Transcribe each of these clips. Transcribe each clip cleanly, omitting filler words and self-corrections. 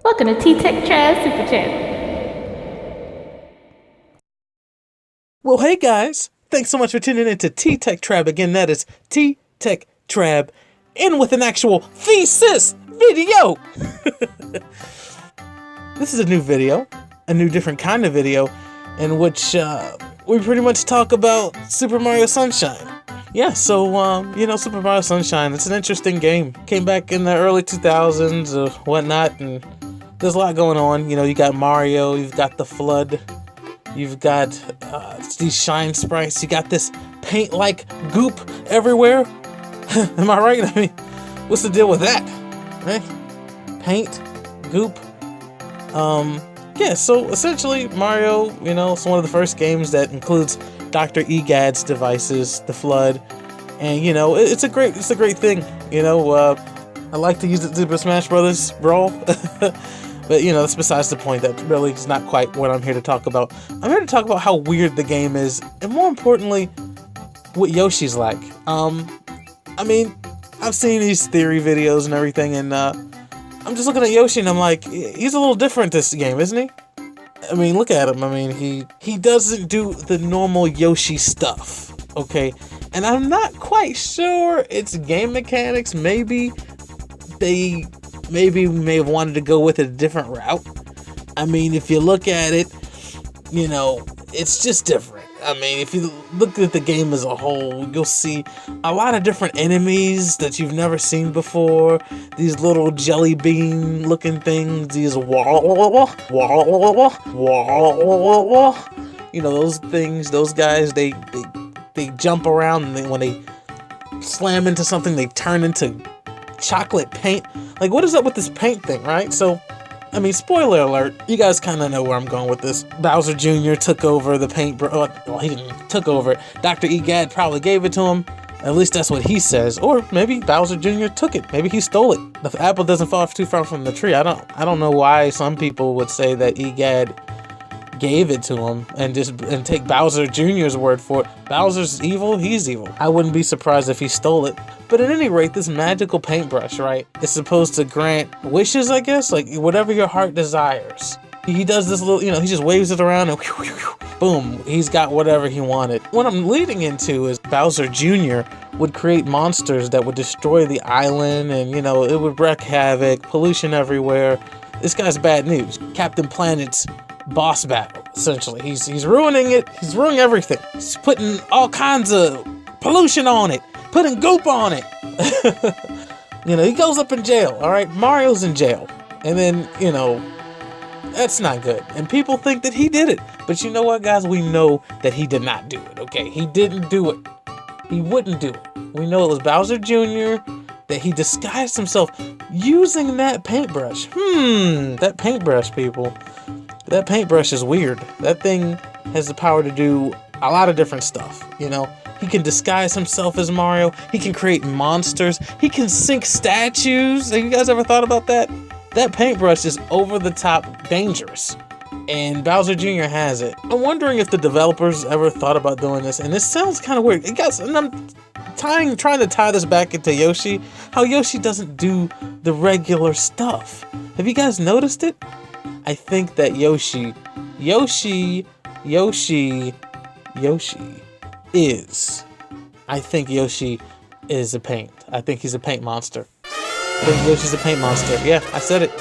Welcome to T-Tech Trav Super Chat. Well, hey guys, thanks so much for tuning in to T-Tech Trab. Again, that is T-Tech Trab, in with an actual thesis video. This is a new video, a new different kind of video, in which we pretty much talk about Super Mario Sunshine. Yeah, so, Super Mario Sunshine, it's an interesting game. Came back in the early 2000s or whatnot, and there's a lot going on. You know, you got Mario, you've got the Flood, you've got these shine sprites, you got this paint-like goop everywhere. Am I right? I mean, what's the deal with that? Right? Paint, goop. Yeah, so essentially Mario, it's one of the first games that includes Dr. Egad's devices, the Flood, and it's a great thing. I like to use it in Super Smash Brothers Brawl. But, that's besides the point. That really is not quite what I'm here to talk about. I'm here to talk about how weird the game is, and more importantly, what Yoshi's like. I mean, I've seen these theory videos and everything, and I'm just looking at Yoshi, and I'm like, he's a little different this game, isn't he? I mean, look at him. I mean, he doesn't do the normal Yoshi stuff, okay? And I'm not quite sure it's game mechanics. Maybe they may have wanted to go with a different route. I mean, if you look at it, it's just different. I mean, if you look at the game as a whole, you'll see a lot of different enemies that you've never seen before. These little jelly bean looking things, these those things, those guys, they jump around, and when they slam into something, they turn into chocolate paint. Like, what is up with this paint thing, right? So, I mean, spoiler alert, you guys kind of know where I'm going with this. Bowser Jr. took over the paint, well, he didn't took over it. Dr. Egad probably gave it to him. At least that's what he says. Or maybe Bowser Jr. took it. Maybe he stole it. The apple doesn't fall too far from the tree. I don't know why some people would say that Egad gave it to him and take Bowser Jr.'s word for it. Bowser's evil, he's evil. I wouldn't be surprised if he stole it. But at any rate, this magical paintbrush, right, is supposed to grant wishes, I guess, like whatever your heart desires. He does this little, he just waves it around and boom, he's got whatever he wanted. What I'm leading into is Bowser Jr. would create monsters that would destroy the island, and it would wreak havoc, pollution everywhere. This guy's bad news. Captain Planet's boss battle, essentially. He's ruining it. He's ruining everything. He's putting all kinds of pollution on it, putting goop on it. He goes up in jail, all right? Mario's in jail. And then, that's not good. And people think that he did it. But you know what, guys? We know that he did not do it, okay? He didn't do it. He wouldn't do it. We know it was Bowser Jr., that he disguised himself using that paintbrush. That paintbrush, people. That paintbrush is weird. That thing has the power to do a lot of different stuff, He can disguise himself as Mario. He can create monsters. He can sink statues. Have you guys ever thought about that? That paintbrush is over the top dangerous. And Bowser Jr. has it. I'm wondering if the developers ever thought about doing this. And this sounds kind of weird. Guys, and I'm trying to tie this back into Yoshi. How Yoshi doesn't do the regular stuff. Have you guys noticed it? I think that Yoshi is a paint. I think he's a paint monster. I think Yoshi's a paint monster. Yeah, I said it.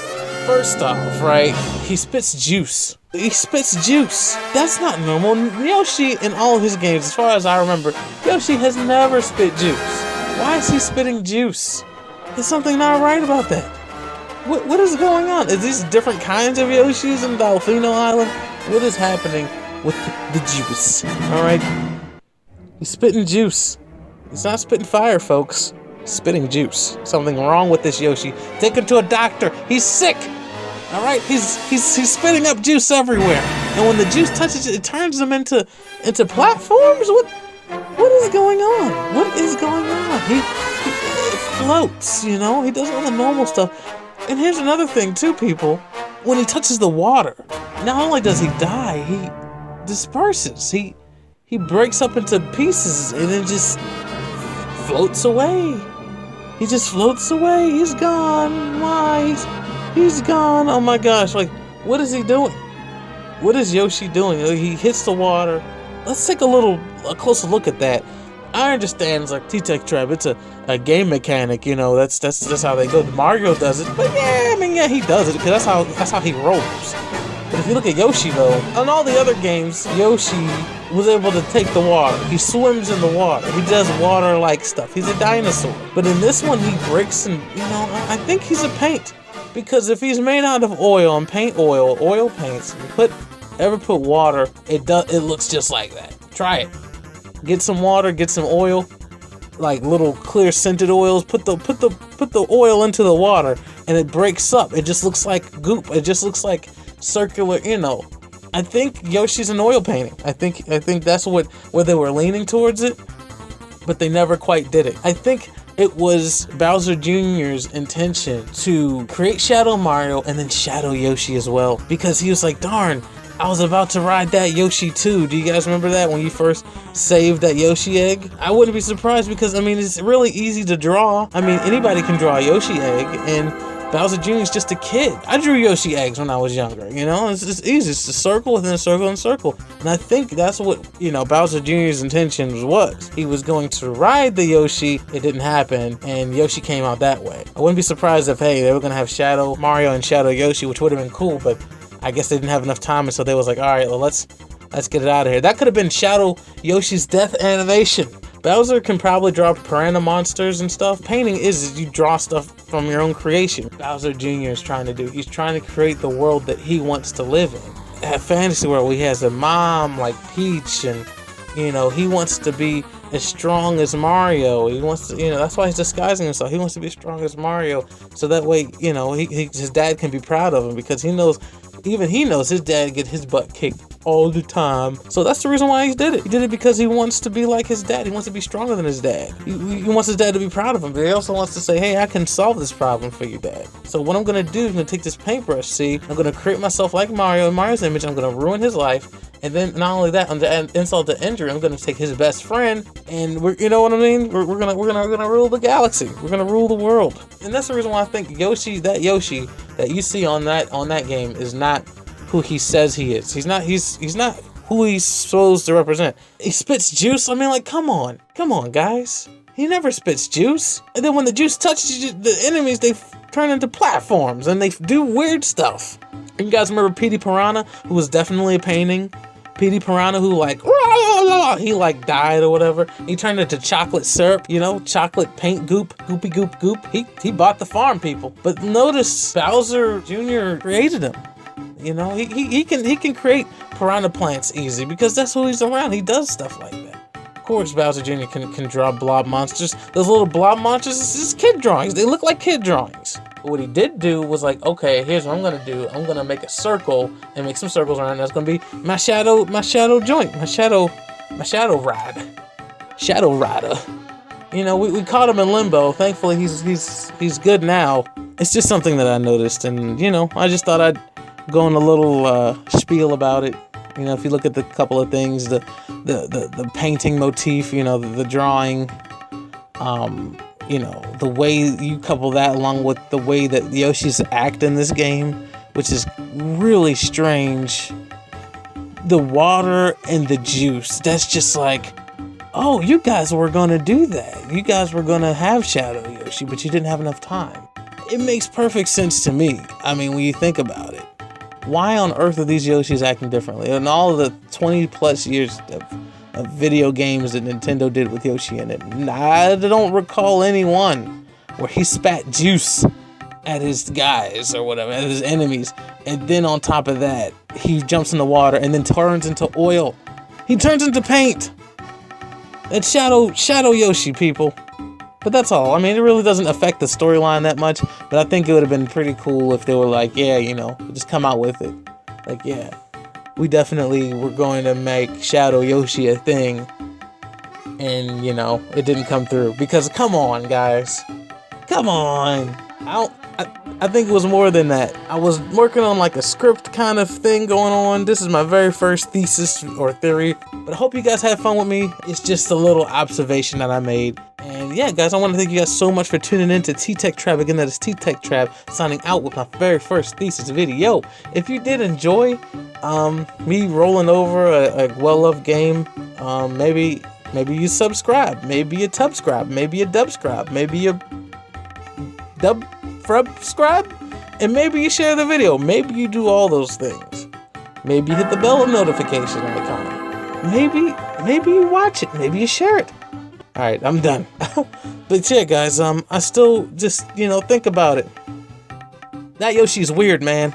First off, right, he spits juice. That's not normal. Yoshi, in all of his games, as far as I remember, Yoshi has never spit juice. Why is he spitting juice? There's something not right about that. What is going on? Is these different kinds of Yoshis in Delfino Island? What is happening with the juice? Alright? He's spitting juice. He's not spitting fire, folks. He's spitting juice. Something wrong with this Yoshi. Take him to a doctor. He's sick. Alright? He's spitting up juice everywhere. And when the juice touches it, it turns them into platforms? What is going on? What is going on? He floats, He does all the normal stuff. And here's another thing too, people. When he touches the water, not only does he die, he disperses. He breaks up into pieces and then just floats away. He just floats away. He's gone. Why? He's gone. Oh my gosh. Like, what is he doing? What is Yoshi doing? He hits the water. Let's take a closer look at that. I understand it's like T-Tech Trap. It's a game mechanic, you know. That's how they go. Mario does it, but yeah, I mean, yeah, he does it because that's how he rolls. But if you look at Yoshi though, on all the other games, Yoshi was able to take the water. He swims in the water. He does water-like stuff. He's a dinosaur. But in this one, he breaks and, you know, I think he's a paint. Because if he's made out of oil and oil paints, you ever put water, it looks just like that. Try it. Get some water, get some oil, like little clear scented oils. Put the oil into the water, and it breaks up. It just looks like goop. It just looks like circular. You know, I think Yoshi's an oil painting. I think that's where they were leaning towards it, but they never quite did it. I think it was Bowser Jr.'s intention to create Shadow Mario and then Shadow Yoshi as well, because he was like, darn, I was about to ride that Yoshi too. Do you guys remember that when you first saved that Yoshi egg? I wouldn't be surprised because, I mean, it's really easy to draw. I mean, anybody can draw a Yoshi egg, and Bowser Jr. is just a kid. I drew Yoshi eggs when I was younger, you know? It's just easy. It's a circle within a circle and circle. And I think that's what, you know, Bowser Jr.'s intentions was. He was going to ride the Yoshi. It didn't happen, and Yoshi came out that way. I wouldn't be surprised if, hey, they were going to have Shadow Mario and Shadow Yoshi, which would have been cool, but I guess they didn't have enough time, and so they was like, all right, well, let's get it out of here. That could have been Shadow Yoshi's death animation. Bowser can probably draw piranha monsters and stuff. Painting is you draw stuff from your own creation. Bowser Jr. is trying to do. He's trying to create the world that he wants to live in. That fantasy world where he has a mom like Peach, and, you know, he wants to be as strong as Mario. He wants to, you know, that's why he's disguising himself. He wants to be as strong as Mario, so that way, you know, his dad can be proud of him, because he knows his dad get his butt kicked all the time. So that's the reason why he did it. He did it because he wants to be like his dad. He wants to be stronger than his dad. He wants his dad to be proud of him, but he also wants to say, hey, I can solve this problem for you, Dad. So what I'm going to do is I'm going to take this paintbrush, see, I'm going to create myself like Mario in Mario's image. I'm going to ruin his life. And then not only that, on the insult to injury, I'm going to take his best friend, and you know what I mean? We're gonna rule the galaxy. We're gonna rule the world. And that's the reason why I think Yoshi that you see on that game is not who he says he is. He's not who he's supposed to represent. He spits juice. I mean, like, come on, guys. He never spits juice. And then when the juice touches the enemies, they turn into platforms and they do weird stuff. You guys remember Petey Piranha, who was definitely a painting? Petey Piranha, who he died or whatever. He turned into chocolate syrup, you know, chocolate paint goop, goopy goop goop. He bought the farm, people. But notice Bowser Jr. created him. You know, he can create piranha plants easy because that's who he's around. He does stuff like that. Of course, Bowser Jr. can draw blob monsters. Those little blob monsters, it's just kid drawings. They look like kid drawings. But what he did do was like, okay, here's what I'm gonna do. I'm gonna make a circle and make some circles around. That's gonna be my shadow joint, my shadow rider. You know, we caught him in limbo. Thankfully, he's good now. It's just something that I noticed, and you know, I just thought I'd go on a little spiel about it. You know, if you look at the couple of things, the painting motif, you know, the drawing, you know, the way you couple that along with the way that Yoshi's act in this game, which is really strange. The water and the juice, that's just like, oh, you guys were gonna do that. You guys were gonna have Shadow Yoshi, but you didn't have enough time. It makes perfect sense to me. I mean, when you think about it. Why on earth are these Yoshis acting differently? In all the 20 plus years of video games that Nintendo did with Yoshi in it, I don't recall anyone where he spat juice at his guys or whatever, at his enemies, and then on top of that, he jumps in the water and then turns into oil. He turns into paint. It's Shadow Yoshi, people. But that's all. I mean, it really doesn't affect the storyline that much, but I think it would have been pretty cool if they were like, yeah, you know, just come out with it. Like, yeah, we definitely were going to make Shadow Yoshi a thing, and, you know, it didn't come through. Because, come on, guys. Come on. I think it was more than that. I was working on like a script kind of thing going on. This is my very first thesis or theory, but I hope you guys had fun with me. It's just a little observation that I made, and Yeah, guys, I want to thank you guys so much for tuning in to T-Tech Trap. Again, that is T-Tech Trap signing out with my very first thesis video. If you did enjoy me rolling over a well-loved game, maybe you subscribe, maybe you tubscribe, maybe you dubscribe, maybe you dubscribe, and maybe you share the video. Maybe you do all those things. Maybe you hit the bell notification icon. Maybe you watch it. Maybe you share it. All right, I'm done. But yeah, guys, I still just, think about it. That Yoshi's weird, man.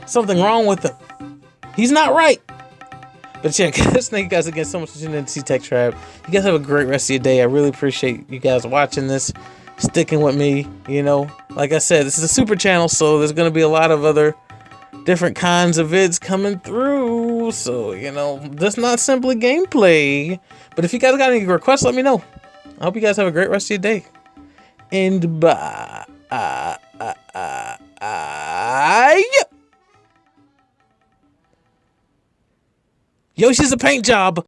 Something wrong with him. He's not right. But yeah, guys, thank you guys again so much for tuning in to T-Tech Trap. You guys have a great rest of your day. I really appreciate you guys watching this, sticking with me. Like I said, this is a super channel, so there's going to be a lot of other different kinds of vids coming through. So, that's not simply gameplay. But if you guys got any requests, let me know. I hope you guys have a great rest of your day. And bye. Yoshi's a paint job.